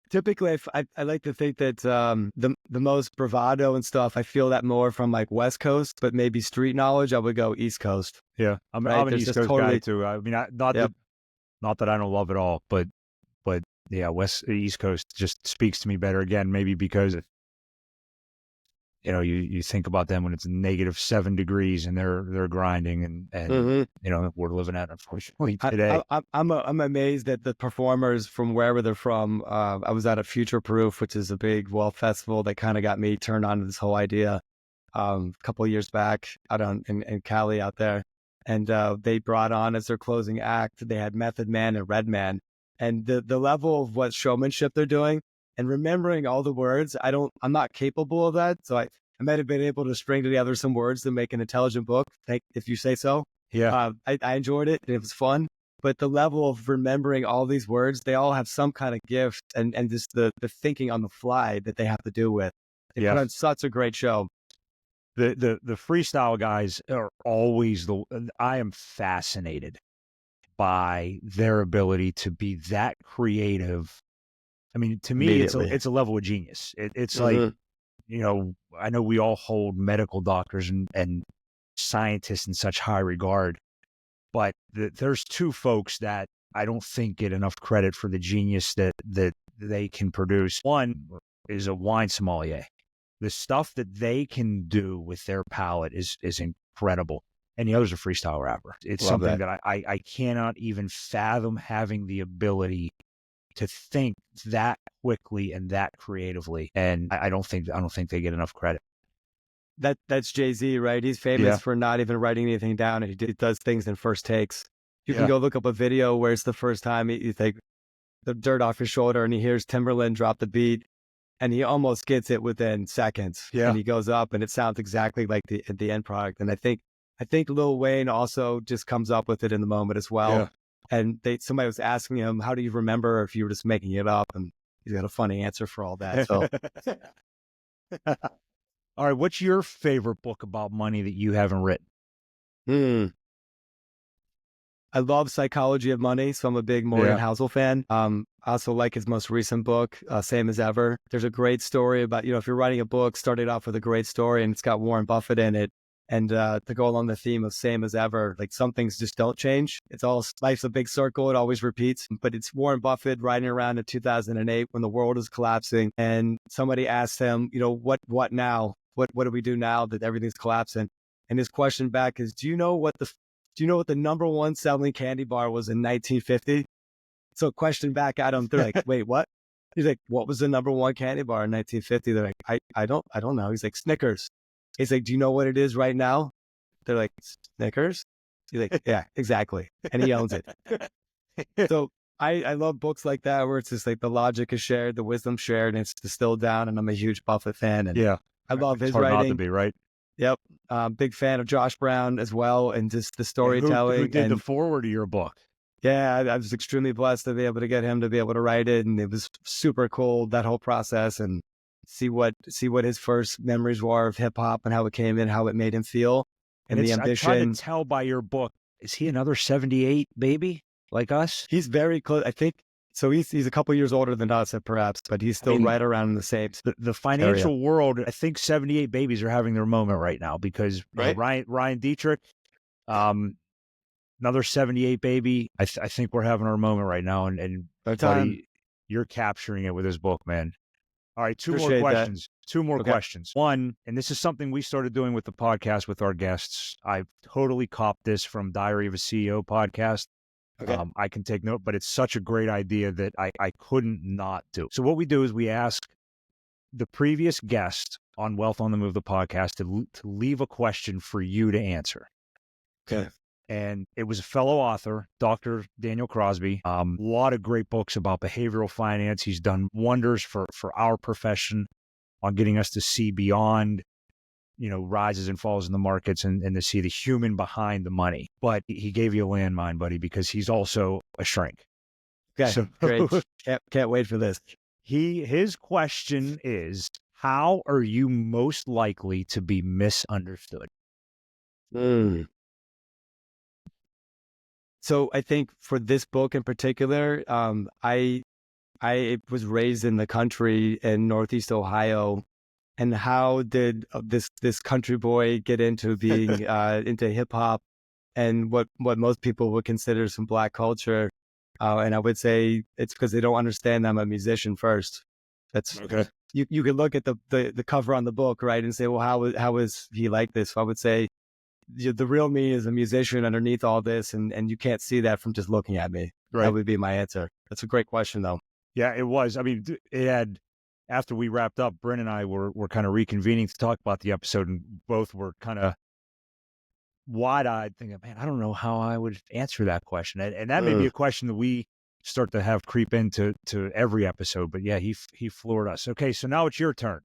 Typically, I like to think that the most bravado and stuff, I feel that more from like West Coast, but maybe street knowledge, I would go East Coast. Yeah, I'm Right? an There's East just Coast guy totally, too. I mean, yep. not that I don't love it all, but yeah, East Coast just speaks to me better. Again, maybe because you think about them when it's -7 degrees and they're grinding and Mhm. we're living at, unfortunately, today. I'm amazed at the performers from wherever they're from. I was at a Future Proof, which is a big wealth festival that kind of got me turned on to this whole idea. A couple of years back out in Cali out there, and they brought on as their closing act. They had Method Man and Redman, and the level of what showmanship they're doing and remembering all the words. I'm not capable of that, so I might have been able to string together some words to make an intelligent book, if you say so. Yeah. I enjoyed it. And it was fun. But the level of remembering all these words, they all have some kind of gift and just the thinking on the fly that they have to do with. They put Yeah. on such a great show. The freestyle guys are always I am fascinated by their ability to be that creative. I mean, to me, Immediately. it's a level of genius. It's like, Mhm. I know we all hold medical doctors and scientists in such high regard, but there's two folks that I don't think get enough credit for the genius that they can produce. One is a wine sommelier. The stuff that they can do with their palate is incredible. And the other's a freestyle rapper. It's Love something that. that I cannot even fathom having the ability to think that quickly and that creatively. And I don't think they get enough credit. That's Jay-Z, right? He's famous Yeah. for not even writing anything down. He does things in first takes. You can Yeah. go look up a video where it's the first time you take the dirt off his shoulder and he hears Timberland drop the beat and he almost gets it within seconds. Yeah. And he goes up and it sounds exactly like the end product. And I think Lil Wayne also just comes up with it in the moment as well. Yeah. And somebody was asking him, how do you remember if you were just making it up? And he's got a funny answer for all that. So All right. What's your favorite book about money that you haven't written? I love Psychology of Money, so I'm a big Morgan Housel fan. I also like his most recent book, Same as Ever. There's a great story about, if you're writing a book, start it off with a great story and it's got Warren Buffett in it. And to go along the theme of same as ever, like some things just don't change. Life's a big circle. It always repeats, but it's Warren Buffett riding around in 2008 when the world is collapsing. And somebody asked him, what now? What do we do now that everything's collapsing? And his question back is, do you know what the number one selling candy bar was in 1950? So question back at him, they're like, wait, what? He's like, what was the number one candy bar in 1950? They're like, I don't know. He's like, Snickers. He's like, do you know what it is right now? They're like, Snickers? He's like, yeah, exactly. And he owns it. So I love books like that where it's just like the logic is shared, the wisdom shared, and it's distilled down. And I'm a huge Buffett fan. And Yeah. I love It's his hard not to writing. be, right? Yep. Big fan of Josh Brown as well. And just the And storytelling. who did the and foreword to your book? yeah, I was extremely blessed to be able to get him to be able to write it. And it was super cool, that whole process, and see what his first memories were of hip hop and how it came in, how it made him feel. and the I'm trying ambition. to tell by your book, is he another 78 baby like us? He's very close. I think so. He's a couple years older than us, perhaps, but he's still right around in the same The area. financial world, I think 78 babies are having their moment right now because Right. Ryan Dietrich, another 78 baby. I think we're having our moment right now. And Our time. buddy, you're capturing it with this book, man. All right, two more Appreciate that. questions. Two more Okay. questions. One, and this is something we started doing with the podcast with our guests. I've totally copped this from Diary of a CEO podcast. Okay. I can take note, but it's such a great idea that I couldn't not do. So what we do is we ask the previous guest on Wealth on the Move, the podcast, to leave a question for you to answer. Okay. And it was a fellow author, Dr. Daniel Crosby. A lot of great books about behavioral finance. He's done wonders for our profession on getting us to see beyond, rises and falls in the markets and to see the human behind the money. But he gave you a landmine, buddy, because he's also a shrink. Okay. So Great. Can't wait for this. His question is, how are you most likely to be misunderstood? So I think for this book in particular, I was raised in the country in Northeast Ohio, and how did this country boy get into being into hip hop and what most people would consider some Black culture? And I would say it's because they don't understand I'm a musician first. That's okay. You could look at the cover on the book, right, and say, well, how is he like this? So I would say the real me is a musician underneath all this, and you can't see that from just looking at me. Right. That would be my answer. That's a great question, though. Yeah, it was. I mean, it had, after we wrapped up, Bryn and I were kind of reconvening to talk about the episode, and both were kind of wide-eyed thinking, man, I don't know how I would answer that question. And that may be a question that we start to have creep into every episode. But yeah, he floored us. Okay, so now it's your turn.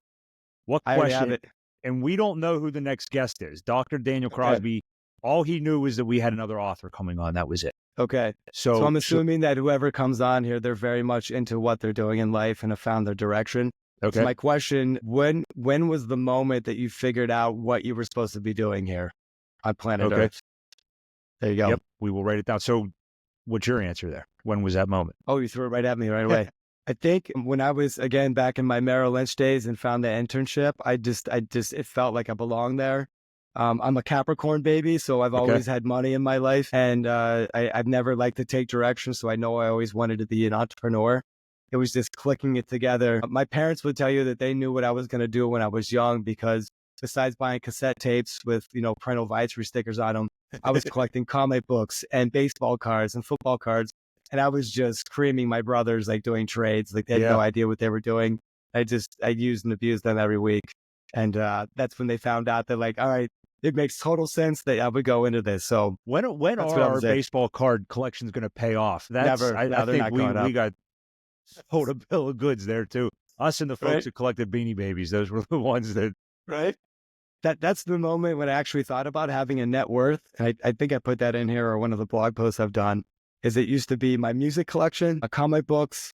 What I already have question? it. And we don't know who the next guest is. Dr. Daniel Crosby, all he knew was that we had another author coming on. That was it. Okay. So I'm assuming that whoever comes on here, they're very much into what they're doing in life and have found their direction. Okay. So my question, when was the moment that you figured out what you were supposed to be doing here on planet Earth? There you go. Yep. We will write it down. So what's your answer there? When was that moment? Oh, you threw it right at me right away. I think when I was, again, back in my Merrill Lynch days and found the internship, it felt like I belonged there. I'm a Capricorn baby, so I've always had money in my life, and I've never liked to take direction, so I know I always wanted to be an entrepreneur. It was just clicking it together. My parents would tell you that they knew what I was going to do when I was young, because besides buying cassette tapes with, parental advisory stickers on them, I was collecting comic books and baseball cards and football cards. And I was just creaming my brothers, like doing trades. Like they had no idea what they were doing. I used and abused them every week. And that's when they found out that, like, all right, it makes total sense that I would go into this. So when are our baseball card collections going to pay off? That's never. I think we got sold a bill of goods there too. Us and the folks who collected Beanie Babies, those were the ones that That's the moment when I actually thought about having a net worth. And I think I put that in here, or one of the blog posts I've done. Is it used to be my music collection, comic books,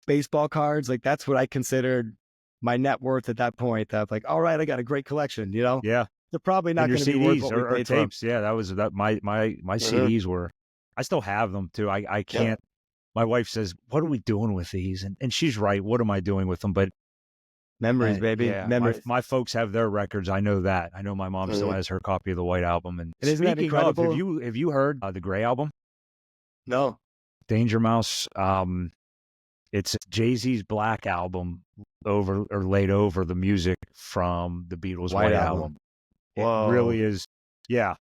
baseball cards. Like that's what I considered my net worth at that point. That like, all right, I got a great collection, Yeah. They're probably not going to be worth what we paid for tapes. Yeah, that was my CDs were, I still have them too. I can't, my wife says, what are we doing with these? And she's right. What am I doing with them? But memories, baby. Yeah, memories. My folks have their records. I know that. I know my mom still has her copy of the White Album. And isn't that incredible? Have you heard the Gray Album? No. Danger Mouse. It's Jay-Z's Black Album laid over the music from the Beatles' White Album. Whoa. It really is. Yeah.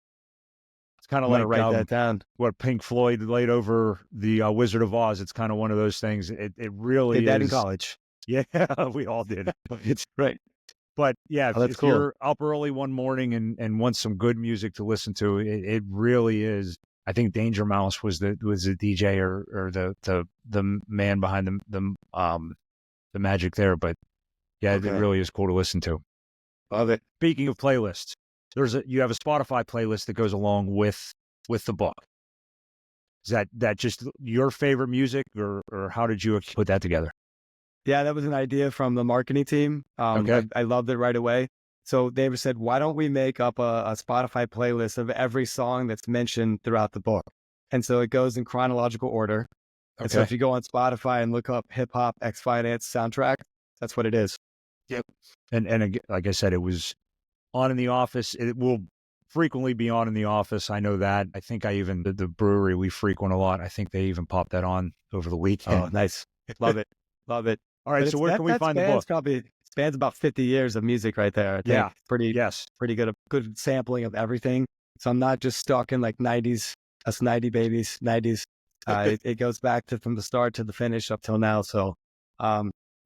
It's kind of like write that down. What Pink Floyd laid over the Wizard of Oz. It's kind of one of those things. It really did that in college. Yeah, we all did. It's right. But yeah, if cool. You're up early one morning and want some good music to listen to, it really is. I think Danger Mouse was the DJ or the man behind the magic there. But yeah, It really is cool to listen to. Love it. Speaking of playlists, you have a Spotify playlist that goes along with the book. Is that just your favorite music, or how did you put that together? Yeah, that was an idea from the marketing team. I loved it right away. So they said, why don't we make up a Spotify playlist of every song that's mentioned throughout the book? And so it goes in chronological order. And so if you go on Spotify and look up hip hop X Finance soundtrack, that's what it is. Yep. And like I said, it was on in the office. It will frequently be on in the office. I know that. I think the brewery we frequent a lot, I think they even popped that on over the weekend. Oh, nice. Love it. Love it. All right. So where can we find the book? Spans about 50 years of music right there. I think. Yeah. Pretty good sampling of everything. So I'm not just stuck in like 90s, us 90 babies, 90s. It goes back from the start to the finish up till now. So,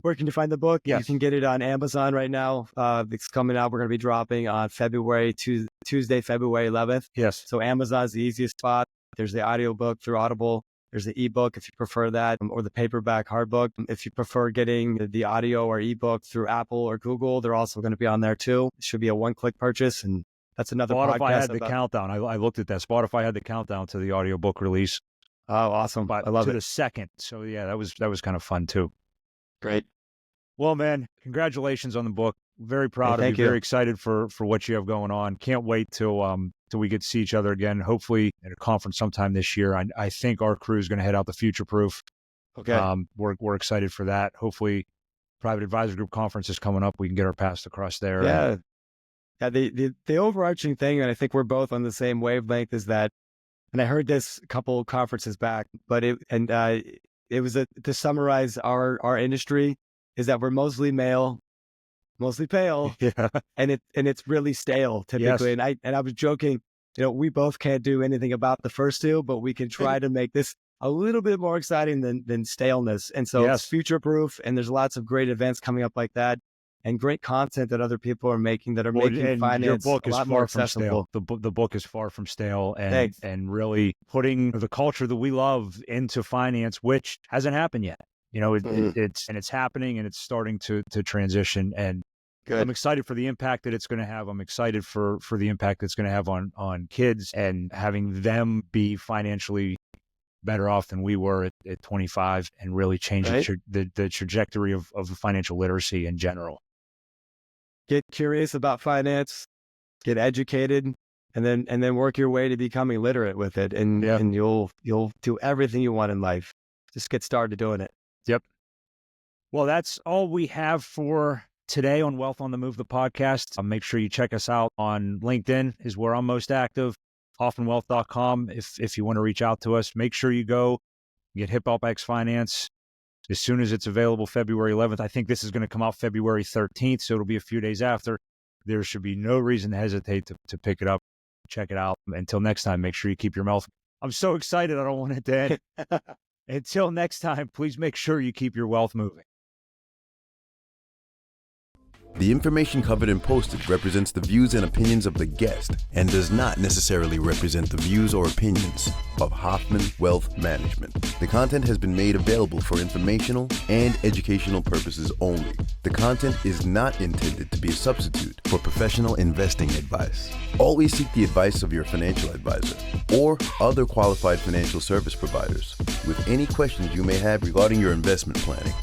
where can you find the book? Yes. You can get it on Amazon right now. It's coming out. We're going to be dropping on Tuesday, February 11th. Yes. So Amazon's the easiest spot. There's the audiobook through Audible. There's the ebook if you prefer that, or the paperback hardbook. If you prefer getting the audio or ebook through Apple or Google, they're also going to be on there too. It should be a one-click purchase, and that's another Spotify podcast. had the countdown. I looked at that. Spotify had the countdown to the audiobook release. Oh, awesome. I love it. To the second. So yeah, that was kind of fun too. Great. Well, man, congratulations on the book. Very proud of you. Thank you. Very excited for what you have going on. Can't wait till we get to see each other again. Hopefully at a conference sometime this year. I think our crew is going to head out to Future Proof. Okay. We're excited for that. Hopefully, Private Advisor Group conference is coming up. We can get our paths across there. Yeah. The overarching thing, and I think we're both on the same wavelength, is that, and I heard this a couple conferences back, but it was to summarize our industry, is that we're mostly male, mostly pale, Yeah. and it's really stale typically. Yes. And I was joking, we both can't do anything about the first two, but we can try to make this a little bit more exciting than staleness. And so Yes. it's future proof, and there's lots of great events coming up like that, and great content that other people are making making finance your book a is lot more far from accessible. stale. The book is far from stale, and Thanks. and really putting the culture that we love into finance, which hasn't happened yet. It's happening, and it's starting to transition. And Good. I'm excited for the impact that it's going to have. I'm excited for the impact it's going to have on kids, and having them be financially better off than we were at 25, and really change Right. the trajectory of financial literacy in general. Get curious about finance, get educated, and then work your way to becoming literate with it, and Yeah. and you'll do everything you want in life. Just get started doing it. Yep. Well, that's all we have for today on Wealth on the Move, the podcast. Make sure you check us out on LinkedIn, is where I'm most active. HoffmanWealth.com. If you want to reach out to us, make sure you go get Hip Hop X Finance as soon as it's available, February 11th. I think this is going to come out February 13th, so it'll be a few days after. There should be no reason to hesitate to pick it up. Check it out. Until next time, make sure you keep your mouth. I'm so excited. I don't want it to end. Until next time, please make sure you keep your wealth moving. The information covered and posted represents the views and opinions of the guest and does not necessarily represent the views or opinions of Hoffman Wealth Management. The content has been made available for informational and educational purposes only. The content is not intended to be a substitute for professional investing advice. Always seek the advice of your financial advisor or other qualified financial service providers with any questions you may have regarding your investment planning.